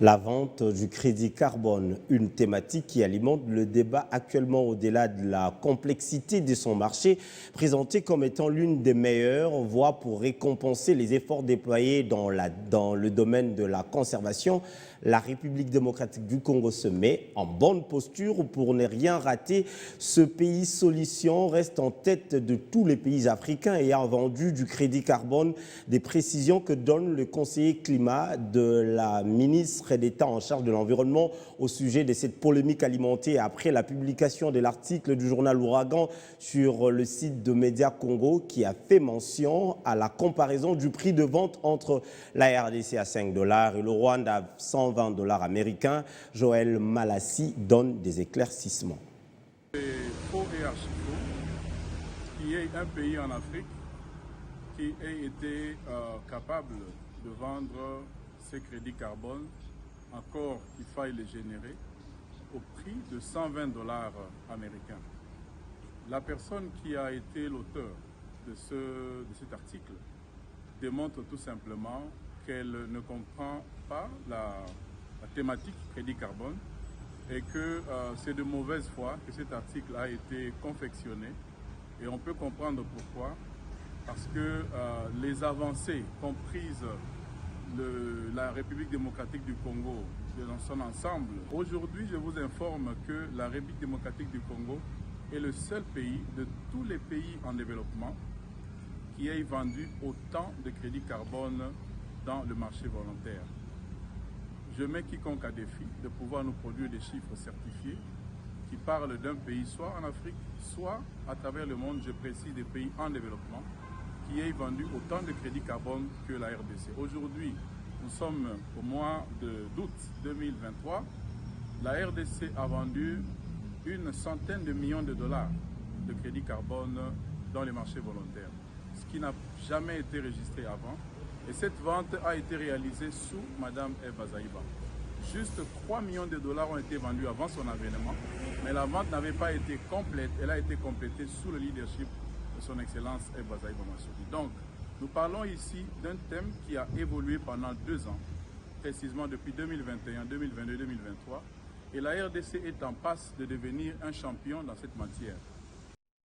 La vente du crédit carbone, une thématique qui alimente le débat actuellement au-delà de la complexité de son marché, présentée comme étant l'une des meilleures voies pour récompenser les efforts déployés dans le domaine de la conservation. La République démocratique du Congo se met en bonne posture pour ne rien rater. Ce pays solution reste en tête de tous les pays africains ayant vendu du crédit carbone, des précisions que donne le conseiller climat de la ministre d'État en charge de l'environnement au sujet de cette polémique alimentée après la publication de l'article du journal Ouragan sur le site de Média Congo qui a fait mention à la comparaison du prix de vente entre la RDC à 5 $ et le Rwanda à 120 $ américains. Joël Malassi donne des éclaircissements. C'est faux et archi-faux qu'il y ait un pays en Afrique qui ait été capable de vendre ces crédits carbone, encore qu'il faille les générer, au prix de 120 $ américains. La personne qui a été l'auteur de cet article démontre tout simplement qu'elle ne comprend pas la thématique crédit carbone et que c'est de mauvaise foi que cet article a été confectionné. Et on peut comprendre pourquoi, parce que les avancées comprises la République démocratique du Congo dans son ensemble. Aujourd'hui, je vous informe que la République démocratique du Congo est le seul pays de tous les pays en développement qui ait vendu autant de crédits carbone dans le marché volontaire. Je mets quiconque à défi de pouvoir nous produire des chiffres certifiés qui parlent d'un pays soit en Afrique, soit à travers le monde, je précise des pays en développement, qui ait vendu autant de crédits carbone que la RDC. Aujourd'hui, nous sommes au mois d'août 2023. La RDC a vendu une centaine de millions de dollars de crédits carbone dans les marchés volontaires, ce qui n'a jamais été enregistré avant. Et cette vente a été réalisée sous Mme Eva Zaïba. Juste 3 millions de dollars ont été vendus avant son avènement, mais la vente n'avait pas été complète. Elle a été complétée sous le leadership de son Excellence Eva Zaïba Massoudi. Donc, nous parlons ici d'un thème qui a évolué pendant 2 ans, précisément depuis 2021, 2022, 2023. Et la RDC est en passe de devenir un champion dans cette matière.